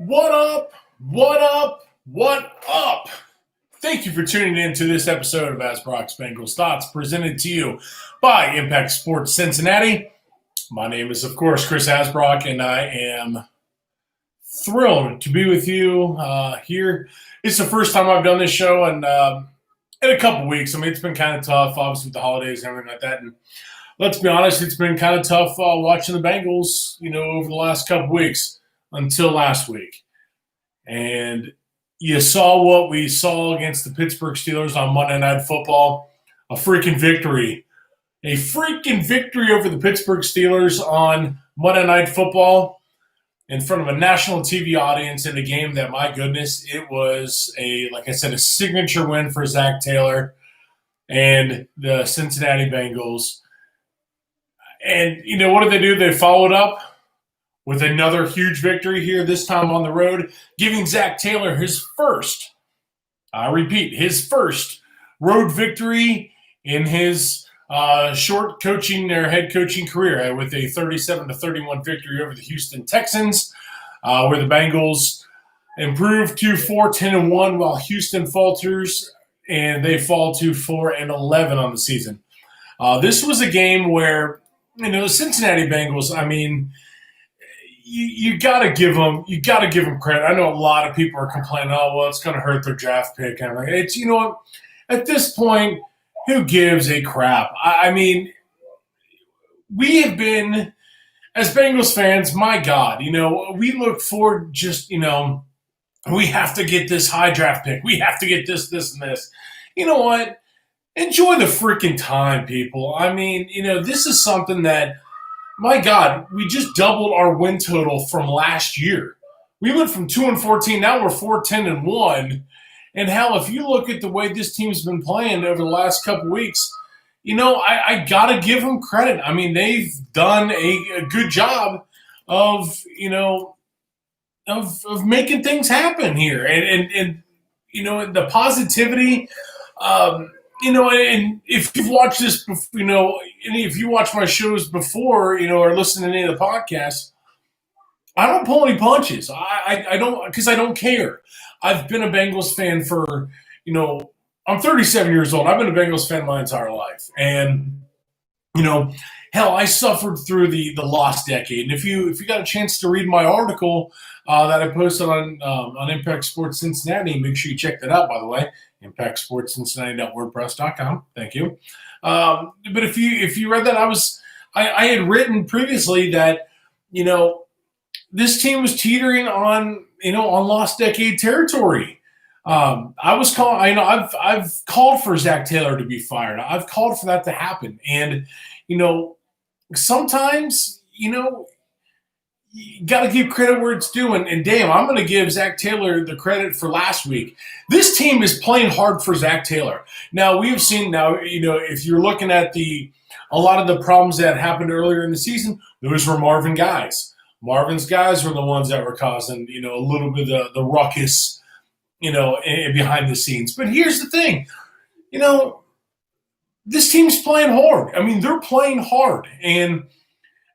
What up? What up? What up? Thank you for tuning in to this episode of As Brock's Bengals Thoughts, presented to you by Impact Sports Cincinnati. My name is, of course, Chris Asbrock, and I am thrilled to be with you here. It's the first time I've done this show in a couple weeks. I mean, it's been kind of tough, obviously, with the holidays and everything like that. And let's be honest, it's been kind of tough watching the Bengals, over the last couple weeks until last week. And you saw what we saw against the Pittsburgh Steelers on Monday Night Football. A freaking victory. A freaking victory over the Pittsburgh Steelers on Monday Night Football in front of a national TV audience in a game that, my goodness, it was like I said, a signature win for Zac Taylor and the Cincinnati Bengals. And, what did they do? They followed up with another huge victory here, this time on the road, giving Zac Taylor his first road victory in his short coaching or head coaching career with a 37-31 victory over the Houston Texans, where the Bengals improved to 4-10-1 while Houston falters, and they fall to 4-11 on the season. This was a game where, the Cincinnati Bengals, I mean, you gotta give them credit. I know a lot of people are complaining, oh well, it's gonna hurt their draft pick. And it's at this point, who gives a crap? I mean, we have been, as Bengals fans, my God, we look forward just, we have to get this high draft pick. We have to get this, and this. You know what? Enjoy the freaking time, people. I mean, this is something that, my God, we just doubled our win total from last year. We went from 2-14, now we're 4-10-1. And hell, if you look at the way this team's been playing over the last couple weeks, I got to give them credit. I mean, they've done a good job of making things happen here. And the positivity, and if you've watched this, if you watch my shows before, or listen to any of the podcasts, I don't pull any punches. I don't, because I don't care. I've been a Bengals fan for, I'm 37 years old. I've been a Bengals fan my entire life. And, hell, I suffered through the lost decade. And if you got a chance to read my article that I posted on Impact Sports Cincinnati, make sure you check that out, by the way, impactsportscincinnati.wordpress.com. Thank you. But if you read that, I had written previously that, this team was teetering on lost decade territory. I've called for Zac Taylor to be fired. I've called for that to happen. And, sometimes, you got to give credit where it's due. And damn, I'm going to give Zac Taylor the credit for last week. This team is playing hard for Zac Taylor. Now, we've seen if you're looking at a lot of the problems that happened earlier in the season, those were Marvin's guys. Marvin's guys were the ones that were causing, a little bit of the ruckus, behind the scenes. But here's the thing, this team's playing hard. I mean, they're playing hard. And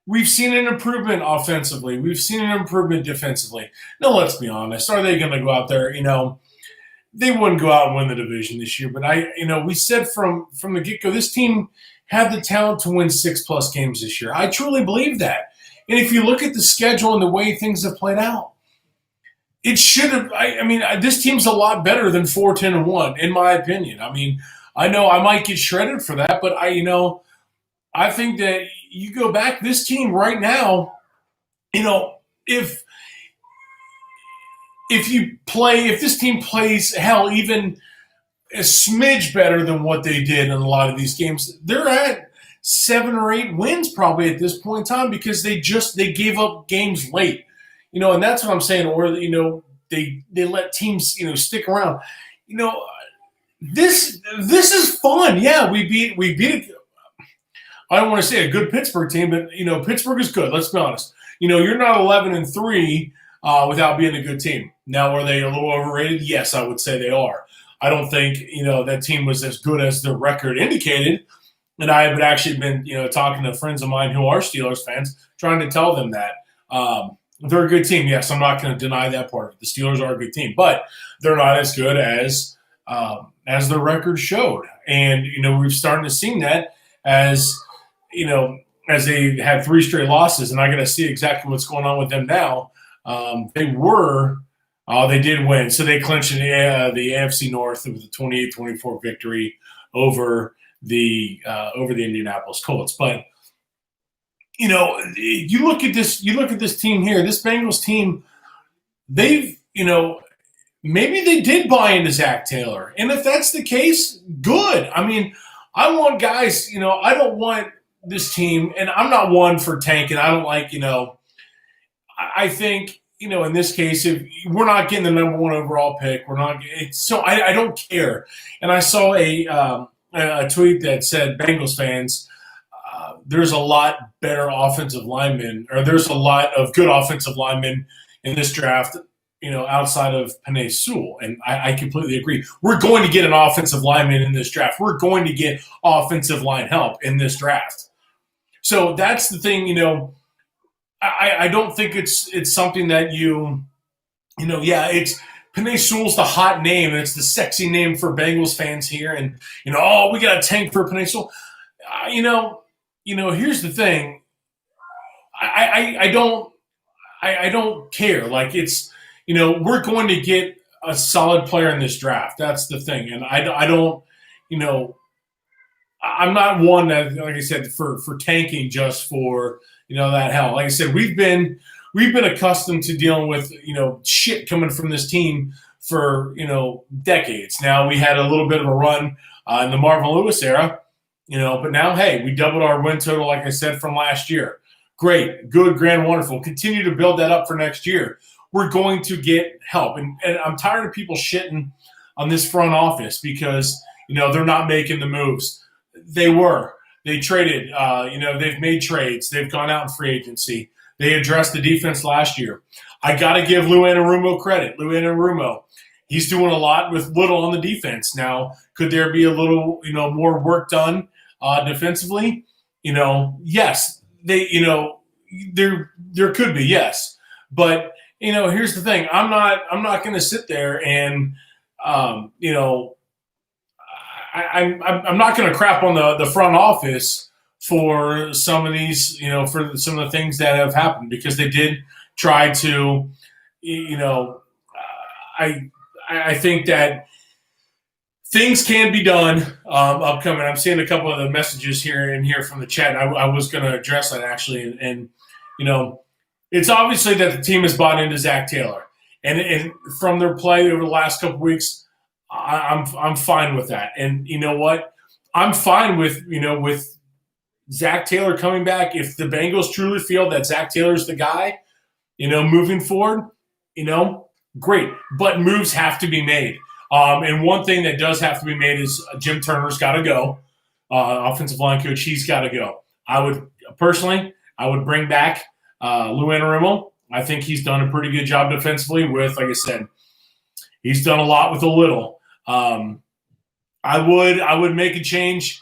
we've seen an improvement offensively. We've seen an improvement defensively. Now, let's be honest. Are they going to go out there? They wouldn't go out and win the division this year. But we said from the get-go, this team had the talent to win 6+ games this year. I truly believe that. And if you look at the schedule and the way things have played out, it should have. This team's a lot better than 4-10-1, in my opinion. I mean, I know I might get shredded for that, but I think that you go back, this team right now, if this team plays, hell, even a smidge better than what they did in a lot of these games, they're at 7 or 8 wins probably at this point in time, because they gave up games late, and that's what I'm saying. Or they let teams stick around. This is fun. Yeah, we beat. I don't want to say a good Pittsburgh team, but Pittsburgh is good. Let's be honest. You're not 11-3 without being a good team. Now, are they a little overrated? Yes, I would say they are. I don't think that team was as good as their record indicated. And I have actually been, talking to friends of mine who are Steelers fans, trying to tell them that. they're a good team. Yes, I'm not going to deny that part. The Steelers are a good team, but they're not as good as their record showed. And we've started to see that as you know as they had three straight losses, and I got to see exactly what's going on with them now. They did win, so they clinched the AFC North with a 28-24 victory over the Indianapolis Colts. But you look at this team here, this Bengals team. They've maybe they did buy into Zac Taylor, and if that's the case, good. I mean, I want guys. I don't want this team, and I'm not one for tanking. I don't like. I think in this case, if we're not getting the number one overall pick, we're not. So I don't care. And I saw a tweet that said, Bengals fans, there's a lot better offensive linemen, or there's a lot of good offensive linemen in this draft, outside of Penei Sewell. And I completely agree. We're going to get an offensive lineman in this draft. We're going to get offensive line help in this draft. So that's the thing, I don't think it's something that it's Penei Sewell's the hot name, and it's the sexy name for Bengals fans here. And, we got a tank for Penei Sewell. Here's the thing. I don't care. Like, it's, we're going to get a solid player in this draft. That's the thing. And I don't, I'm not one that, like I said, for tanking just for, that hell. Like I said, we've been accustomed to dealing with, shit coming from this team for, decades. Now we had a little bit of a run in the Marvin Lewis era, but now, hey, we doubled our win total, like I said, from last year. Great, good, grand, wonderful. Continue to build that up for next year. We're going to get help. And I'm tired of people shitting on this front office because, they're not making the moves. They were. They traded. They've made trades. They've gone out in free agency. They addressed the defense last year. I got to give Lou Anarumo credit. Lou Anarumo, he's doing a lot with little on the defense. Now, could there be a little, more work done defensively? Yes. There could be, yes. But, here's the thing. I'm not going to sit there and, I'm not going to crap on the front office for some of these, for some of the things that have happened, because they did try to, I think that things can be done upcoming. I'm seeing a couple of the messages here from the chat. I was going to address that actually, and it's obviously that the team has bought into Zac Taylor, and from their play over the last couple of weeks, I'm fine with that. And you know what? I'm fine with Zac Taylor coming back. If the Bengals truly feel that Zac Taylor's the guy, moving forward, great. But moves have to be made. And one thing that does have to be made is Jim Turner's got to go. Offensive line coach, he's got to go. I would bring back Lou Anarumo. I think he's done a pretty good job defensively with, like I said, he's done a lot with a little. I would make a change,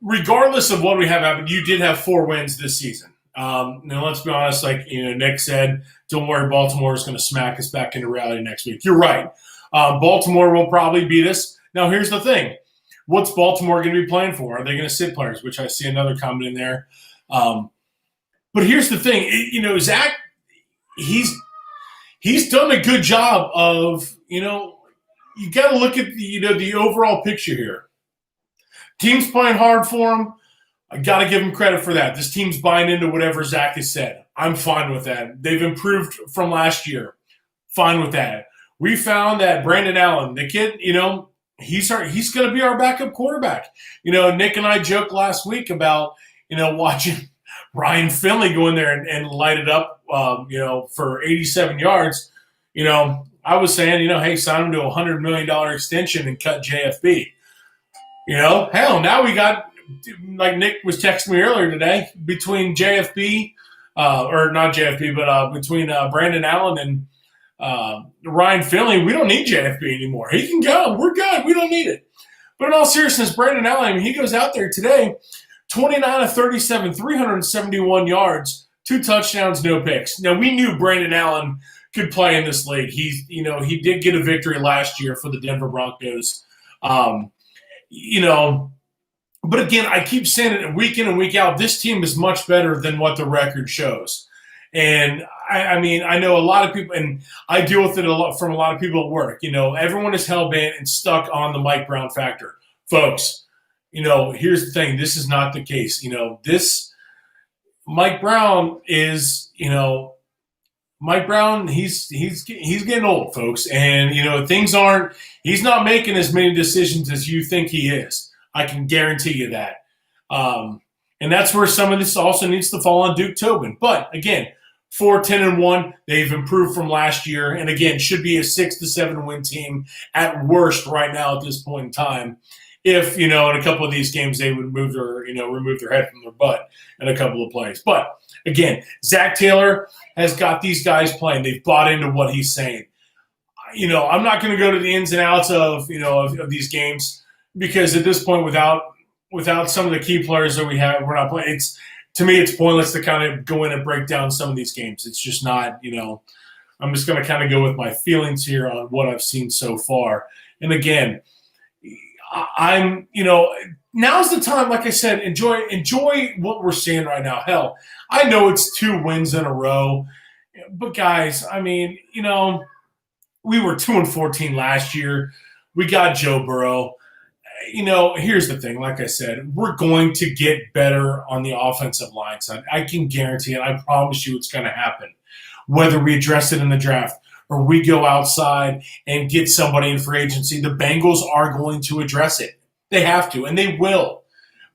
regardless of what we have happened. You did have 4 wins this season. Now let's be honest, like, Nick said, don't worry, Baltimore is going to smack us back into reality next week. You're right. Baltimore will probably beat us. Now here's the thing. What's Baltimore going to be playing for? Are they going to sit players? Which I see another comment in there. But here's the thing. Zac, he's done a good job of, you got to look at the overall picture here. Team's playing hard for him. I got to give him credit for that. This team's buying into whatever Zac has said. I'm fine with that. They've improved from last year. Fine with that. We found that Brandon Allen, the kid, he's going to be our backup quarterback. Nick and I joked last week about, watching Ryan Finley go in there and light it up, for 87 yards. I was saying, hey, sign him to a $100 million extension and cut JFB. Hell, now we got, like Nick was texting me earlier today, between JFB, or not JFB, but between Brandon Allen and Ryan Finley, we don't need JFB anymore. He can go. We're good. We don't need it. But in all seriousness, Brandon Allen, he goes out there today, 29 of 37, 371 yards, 2 touchdowns, no picks. Now, we knew Brandon Allen could play in this league. He did get a victory last year for the Denver Broncos. Um, you know, but again, I keep saying it week in and week out, this team is much better than what the record shows. And I mean, I know a lot of people, and I deal with it a lot from a lot of people at work. Everyone is hell-bent and stuck on the Mike Brown factor. Folks, here's the thing. This is not the case. This Mike Brown is, Mike Brown, he's getting old, folks. And, he's not making as many decisions as you think he is. I can guarantee you that. And that's where some of this also needs to fall on Duke Tobin. But, again, 4-10-1. They've improved from last year, and again, should be a 6-7 win team at worst right now at this point in time. If in a couple of these games they would remove their head from their butt in a couple of plays. But again, Zac Taylor has got these guys playing. They've bought into what he's saying. I'm not going to go to the ins and outs of these games because at this point, without some of the key players that we have, we're not playing. To me, it's pointless to kind of go in and break down some of these games. It's just not, I'm just going to kind of go with my feelings here on what I've seen so far. And again, now's the time, like I said, enjoy what we're seeing right now. Hell, I know it's 2 wins in a row, but guys, I mean, we were 2-14 last year. We got Joe Burrow. Here's the thing. Like I said, we're going to get better on the offensive line side. I can guarantee it. I promise you it's going to happen. Whether we address it in the draft or we go outside and get somebody in free agency, the Bengals are going to address it. They have to, and they will.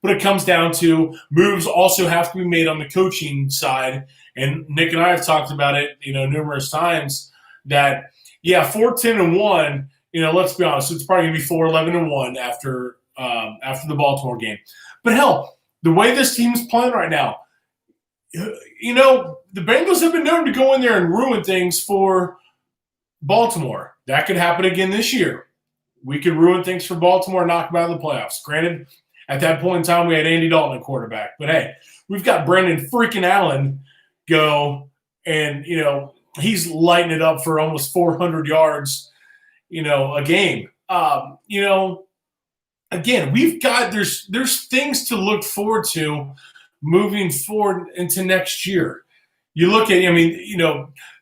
But it comes down to moves also have to be made on the coaching side. And Nick and I have talked about it, numerous times that, 4-10-1, let's be honest, it's probably going to be 4-11-1 after the Baltimore game. But hell, the way this team is playing right now, the Bengals have been known to go in there and ruin things for Baltimore. That could happen again this year. We could ruin things for Baltimore and knock them out of the playoffs. Granted, at that point in time, we had Andy Dalton at quarterback. But, hey, we've got Brandon freaking Allen go, and, he's lighting it up for almost 400 yards a game. Again, there's things to look forward to moving forward into next year. You look at,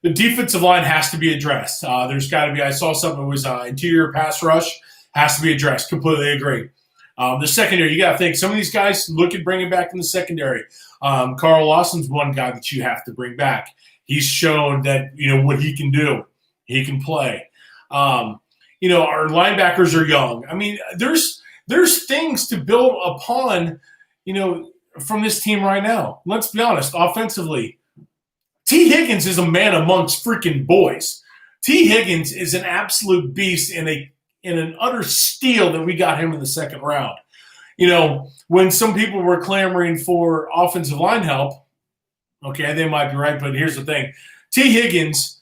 the defensive line has to be addressed. There's got to be, I saw something that was interior pass rush has to be addressed. Completely agree. The secondary, you got to think some of these guys look at bringing back in the secondary. Carl Lawson's one guy that you have to bring back. He's shown that, what he can do. He can play. Our linebackers are young. I mean, there's things to build upon, from this team right now. Let's be honest. Offensively, T. Higgins is a man amongst freaking boys. T. Higgins is an absolute beast and an utter steal that we got him in the second round. When some people were clamoring for offensive line help, okay, they might be right, but here's the thing. T. Higgins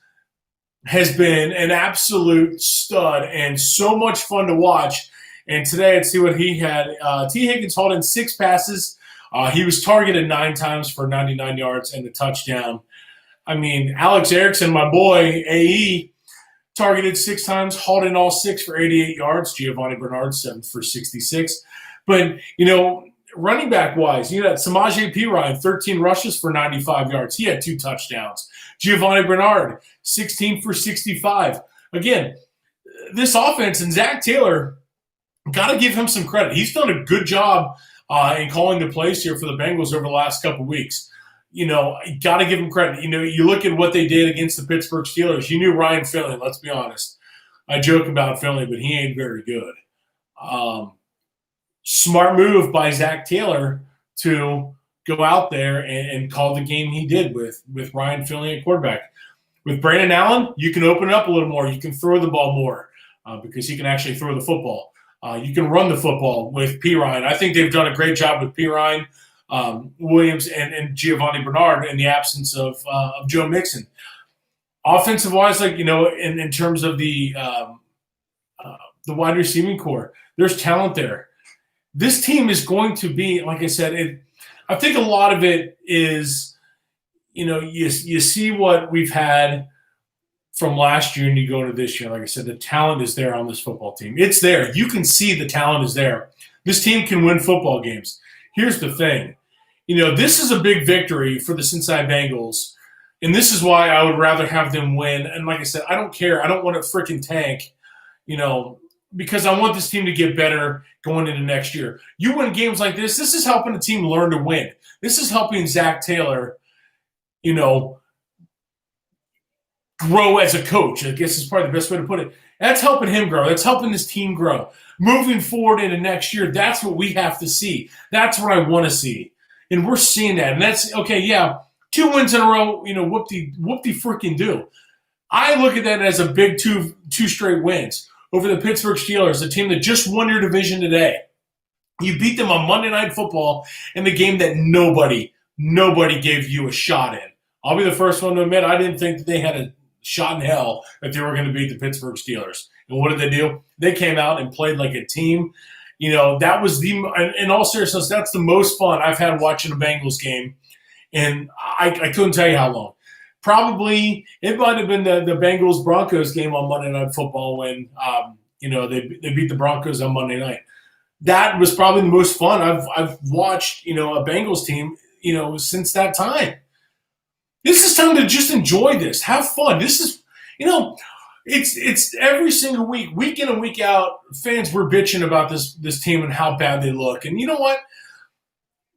has been an absolute stud and so much fun to watch. And today, let's see what he had. T. Higgins hauled in 6 passes. He was targeted 9 times for 99 yards and a touchdown. I mean, Alex Erickson, my boy, AE, targeted 6 times, hauled in all 6 for 88 yards. Giovanni Bernard, 7 for 66. But, running back-wise, Samaje Perine, 13 rushes for 95 yards. He had 2 touchdowns. Giovanni Bernard, 16 for 65. Again, this offense and Zac Taylor, got to give him some credit. He's done a good job in calling the plays here for the Bengals over the last couple of weeks. Got to give him credit. You look at what they did against the Pittsburgh Steelers. You knew Ryan Finley, let's be honest. I joke about Finley, but he ain't very good. Smart move by Zac Taylor to go out there and call the game he did with Ryan Finley at quarterback. With Brandon Allen, you can open it up a little more. You can throw the ball more because he can actually throw the football. You can run the football with Perine. I think they've done a great job with Perine, Williams, and Giovanni Bernard in the absence of Joe Mixon. Offensive-wise, in terms of the wide receiving core, there's talent there. This team is going to be, like I said, I think a lot of it is, you see what we've had from last year and you go into this year. Like I said, the talent is there on this football team. It's there. You can see the talent is there. This team can win football games. Here's the thing. This is a big victory for the Cincinnati Bengals, and this is why I would rather have them win. And like I said, I don't care. I don't want to freaking tank, because I want this team to get better going into next year. You win games like this. This is helping the team learn to win. This is helping Zac Taylor, grow as a coach. I guess is probably the best way to put it. That's helping him grow. That's helping this team grow. Moving forward into next year, that's what we have to see. That's what I want to see. And we're seeing that. And that's, okay, yeah, 2 wins in a row, whoop-de freaking do. I look at that as a big two straight wins over the Pittsburgh Steelers, a team that just won your division today. You beat them on Monday Night Football in the game that nobody gave you a shot in. I'll be the first one to admit I didn't think that they had a shot in hell that they were going to beat the Pittsburgh Steelers. And what did they do? They came out and played like a team. That was in all seriousness, that's the most fun I've had watching a Bengals game. And I couldn't tell you how long. Probably it might have been the Bengals-Broncos game on Monday Night Football when, they beat the Broncos on Monday night. That was probably the most fun I've watched, a Bengals team, since that time. This is time to just enjoy this. Have fun. This is, it's every single week in and week out, fans were bitching about this team and how bad they look. And you know what?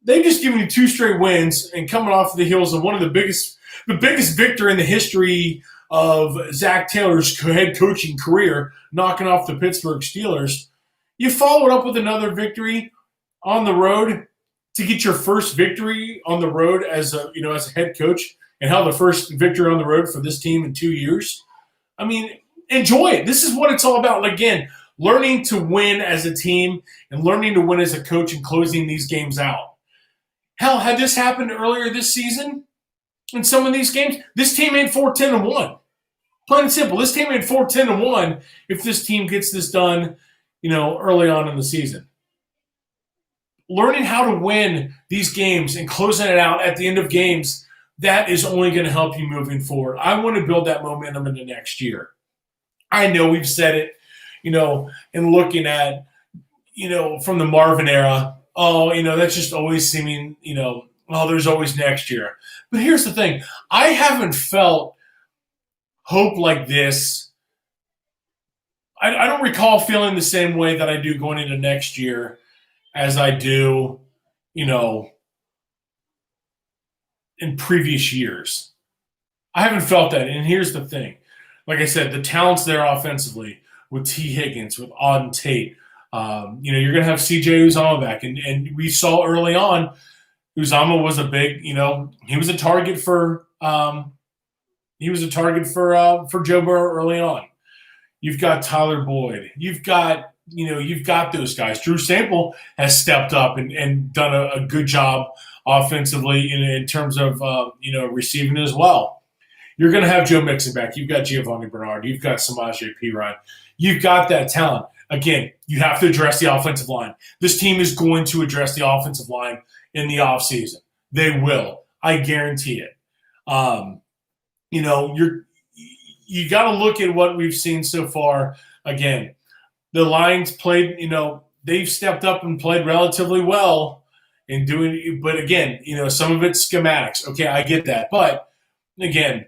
They've just given you 2 straight wins and coming off the heels of one of the biggest victory in the history of Zac Taylor's head coaching career, knocking off the Pittsburgh Steelers. You follow it up with another victory on the road to get your first victory on the road as a head coach. And how the first victory on the road for this team in 2 years. I mean, enjoy it. This is what it's all about. Again, learning to win as a team and learning to win as a coach and closing these games out. Hell, had this happened earlier this season in some of these games, this team ain't 4-10-1. Plain and simple. This team ain't 4-10-1 if this team gets this done, early on in the season. Learning how to win these games and closing it out at the end of games, that is only going to help you moving forward. I want to build that momentum into next year. I know we've said it, and looking at, from the Marvin era, that's just always seeming, there's always next year. But here's the thing. I haven't felt hope like this. I don't recall feeling the same way that I do going into next year as I do, in previous years. I haven't felt that. And here's the thing. Like I said, the talent's there offensively with T. Higgins, with Auden Tate. You're going to have C.J. Uzomah back. And we saw early on Uzomah was a big, he was a target for Joe Burrow early on. You've got Tyler Boyd. You've got those guys. Drew Sample has stepped up and done a good job offensively in terms of receiving as well. You're going to have Joe Mixon back. You've got Giovanni Bernard. You've got Samaje Perine. You've got that talent. Again, you have to address the offensive line. This team is going to address the offensive line in the offseason. They will. I guarantee it. You got to look at what we've seen so far. Again, the Lions played, they've stepped up and played relatively well in doing, but again, some of it's schematics. Okay, I get that. But again,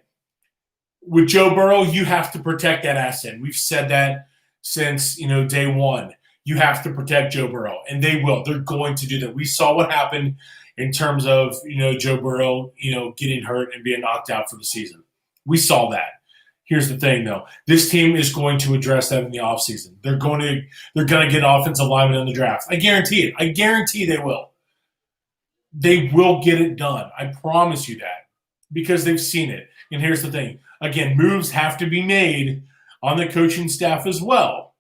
with Joe Burrow, you have to protect that asset. We've said that since, day one. You have to protect Joe Burrow, and they will. They're going to do that. We saw what happened in terms of, Joe Burrow, getting hurt and being knocked out for the season. We saw that. Here's the thing, though. This team is going to address that in the offseason. They're going to get offensive linemen in the draft. I guarantee it. I guarantee they will. They will get it done. I promise you that, because they've seen it. And here's the thing. Again, moves have to be made on the coaching staff as well.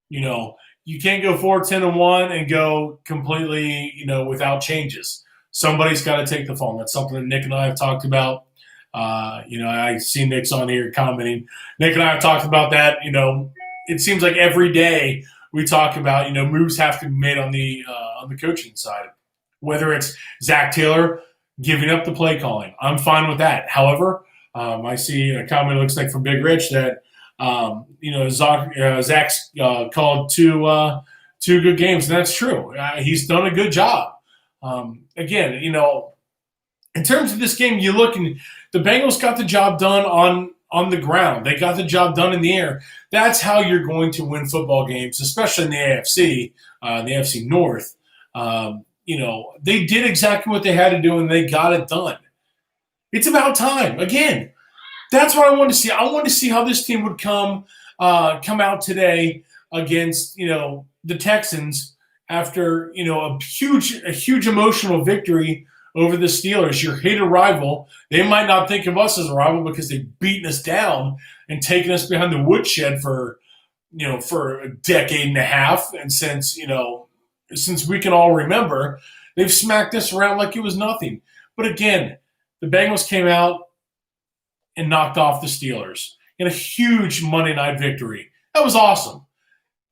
You can't go 4-10-1 and go completely, without changes. Somebody's got to take the fall. That's something that Nick and I have talked about. I see Nick's on here commenting. Nick and I have talked about that. It seems like every day we talk about, moves have to be made on the coaching side. Whether it's Zac Taylor giving up the play calling. I'm fine with that. However, I see a comment looks like from Big Rich that Zach's called two good games, and that's true. He's done a good job. Again, in terms of this game, you look and the Bengals got the job done on the ground. They got the job done in the air. That's how you're going to win football games, especially in the AFC, the AFC North. They did exactly what they had to do, and they got it done. It's about time. Again, that's what I wanted to see. I wanted to see how this team would come out today against the Texans after a huge emotional victory over the Steelers, your hated rival. They might not think of us as a rival because they've beaten us down and taken us behind the woodshed for a decade and a half, and since we can all remember, they've smacked us around like it was nothing. But again, the Bengals came out and knocked off the Steelers in a huge Monday night victory. That was awesome.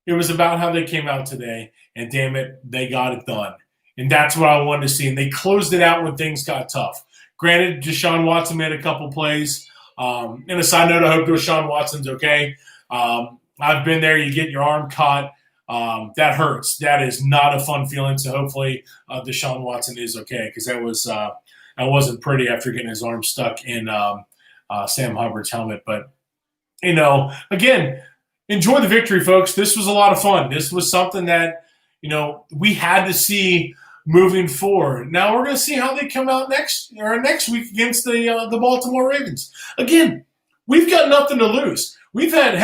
It was about how they came out today, and damn it, they got it done. And that's what I wanted to see. And they closed it out when things got tough. Granted, Deshaun Watson made a couple plays. And a side note, I hope Deshaun Watson's okay. I've been there. You get your arm caught. That hurts. That is not a fun feeling. So hopefully Deshaun Watson is okay, because that wasn't pretty after getting his arm stuck in Sam Hubbard's helmet. But, again, enjoy the victory, folks. This was a lot of fun. This was something that, we had to see moving forward. Now we're going to see how they come out next week against the Baltimore Ravens. Again, we've got nothing to lose. We've had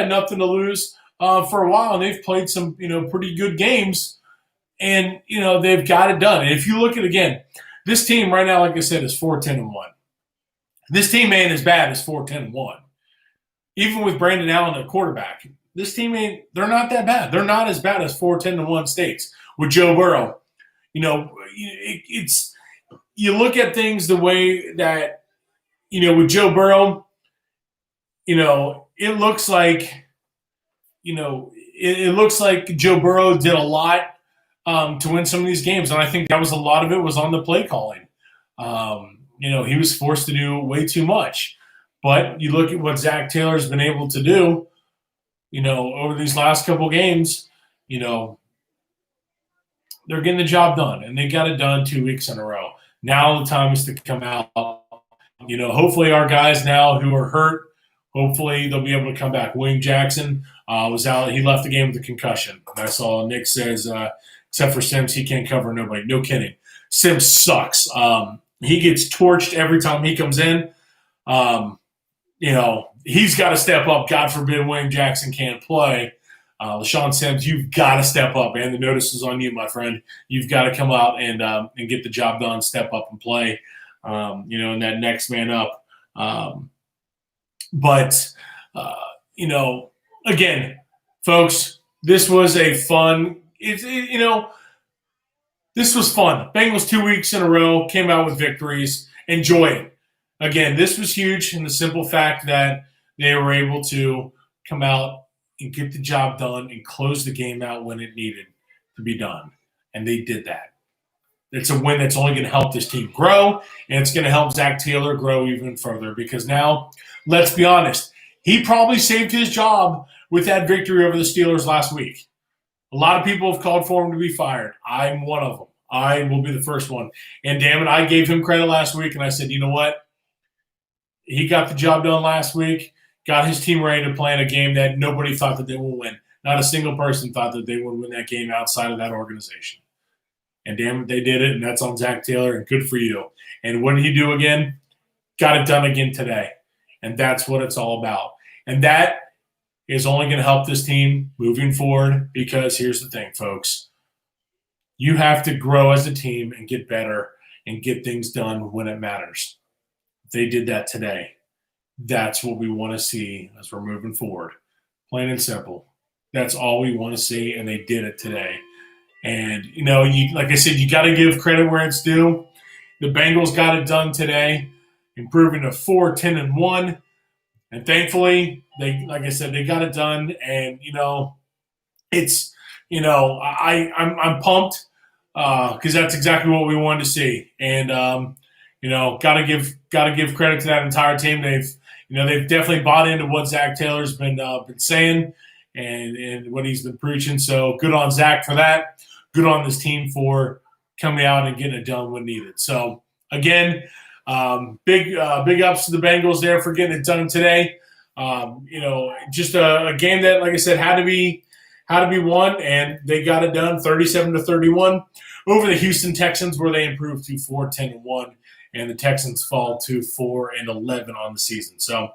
nothing to lose for a while, and they've played some pretty good games, and they've got it done. And if you look at again, this team right now, like I said, is 4-10-1. This team ain't as bad as 4-10-1. Even with Brandon Allen at quarterback, this team they're not that bad. They're not as bad as 4-10-1 states with Joe Burrow. It's you look at things the way that with Joe Burrow, it looks like it looks like Joe Burrow did a lot to win some of these games, and I think that was a lot of it was on the play calling. He was forced to do way too much. But you look at what Zac Taylor's been able to do, over these last couple games, they're getting the job done, and they got it done 2 weeks in a row. Now the time is to come out. Hopefully our guys now who are hurt, hopefully they'll be able to come back. William Jackson was out. He left the game with a concussion. I saw Nick says, except for Sims, he can't cover nobody. No kidding. Sims sucks. He gets torched every time he comes in. He's got to step up. God forbid William Jackson can't play. LaShawn Sims, you've got to step up, man. The notice is on you, my friend. You've got to come out and get the job done, step up and play, and that next man up. Again, folks, this was a fun this was fun. Bengals 2 weeks in a row came out with victories. Enjoy it. Again, this was huge in the simple fact that they were able to come out and get the job done and close the game out when it needed to be done. And they did that. It's a win that's only going to help this team grow, and it's going to help Zac Taylor grow even further, because now, let's be honest, he probably saved his job with that victory over the Steelers last week. A lot of people have called for him to be fired. I'm one of them. I will be the first one. And damn it, I gave him credit last week, and I said, you know what? He got the job done last week, got his team ready to play in a game that nobody thought that they would win. Not a single person thought that they would win that game outside of that organization. And damn it, they did it, and that's on Zac Taylor, and good for you. And what did he do again? Got it done again today. And that's what it's all about. And that is only going to help this team moving forward, because here's the thing, folks. You have to grow as a team and get better and get things done when it matters. They did that today. That's what we want to see as we're moving forward. Plain and simple. That's all we want to see, and they did it today. And, like I said, you got to give credit where it's due. The Bengals got it done today, improving to 4-10-1. And thankfully, like I said, they got it done. And, it's, I'm pumped because that's exactly what we wanted to see. And, got to give credit to that entire team. They've definitely bought into what Zac Taylor's been saying and what he's been preaching. So good on Zac for that. Good on this team for coming out and getting it done when needed. So again, big ups to the Bengals there for getting it done today. Just a game that, like I said, had to be won, and they got it done 37-31 over the Houston Texans, where they improved to 4-10-1, and the Texans fall to 4-11 on the season. So,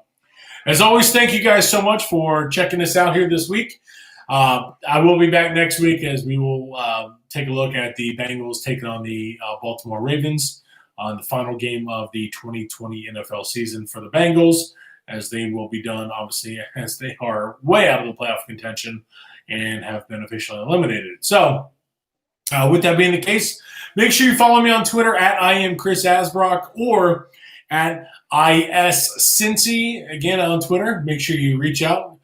as always, thank you guys so much for checking us out here this week. I will be back next week as we will take a look at the Bengals taking on the Baltimore Ravens on the final game of the 2020 NFL season for the Bengals, as they will be done, obviously, as they are way out of the playoff contention and have been officially eliminated. So, with that being the case, make sure you follow me on Twitter at I am Chris Asbrock or at ISCincy, again on Twitter. Make sure you reach out,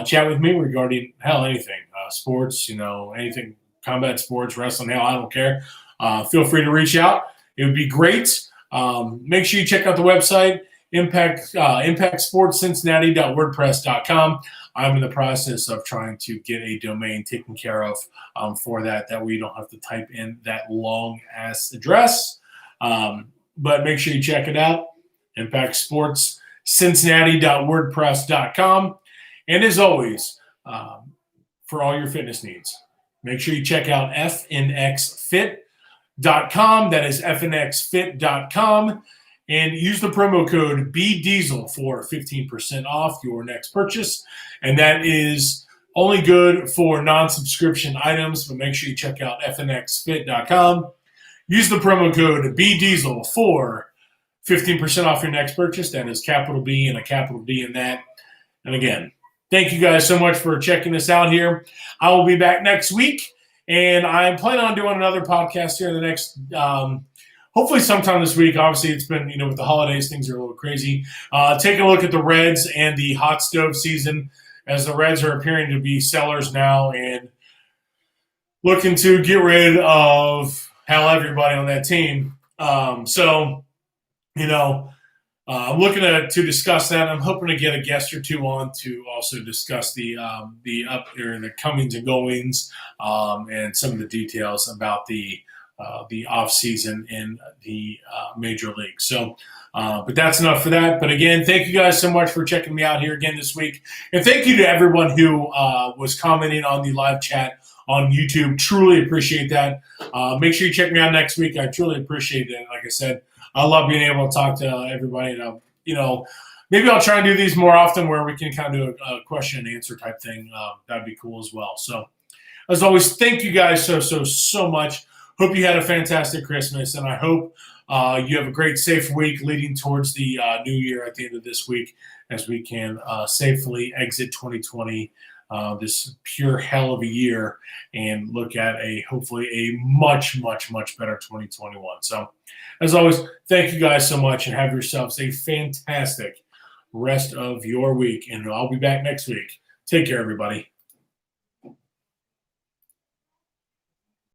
chat with me regarding, anything, sports, anything, combat sports, wrestling, I don't care. Feel free to reach out. It would be great. Make sure you check out the website, impactsportscincinnati.wordpress.com. I'm in the process of trying to get a domain taken care of for that way you don't have to type in that long-ass address. But make sure you check it out, impactsportscincinnati.wordpress.com. And as always, for all your fitness needs, make sure you check out fnxfit.com. That is fnxfit.com. And use the promo code BDiesel for 15% off your next purchase. And that is only good for non-subscription items, but make sure you check out fnxfit.com. Use the promo code BDiesel for 15% off your next purchase. That is capital B and a capital D in that. And again, thank you guys so much for checking us out here. I will be back next week, and I'm planning on doing another podcast here in the next hopefully sometime this week. Obviously, it's been, with the holidays, things are a little crazy. Taking a look at the Reds and the hot stove season, as the Reds are appearing to be sellers now and looking to get rid of everybody on that team. I'm looking to discuss that. I'm hoping to get a guest or two on to also discuss the comings and goings and some of the details about the off season in the major league. So, but that's enough for that. But again, thank you guys so much for checking me out here again this week. And thank you to everyone who was commenting on the live chat on YouTube. Truly appreciate that. Make sure you check me out next week. I truly appreciate it. Like I said, I love being able to talk to everybody. And, maybe I'll try and do these more often where we can kind of do a question and answer type thing. That'd be cool as well. So, as always, thank you guys so much. Hope you had a fantastic Christmas, and I hope you have a great, safe week leading towards the new year at the end of this week, as we can safely exit 2020, this pure hell of a year, and look at hopefully a much, much, much better 2021. So, as always, thank you guys so much, and have yourselves a fantastic rest of your week, and I'll be back next week. Take care, everybody.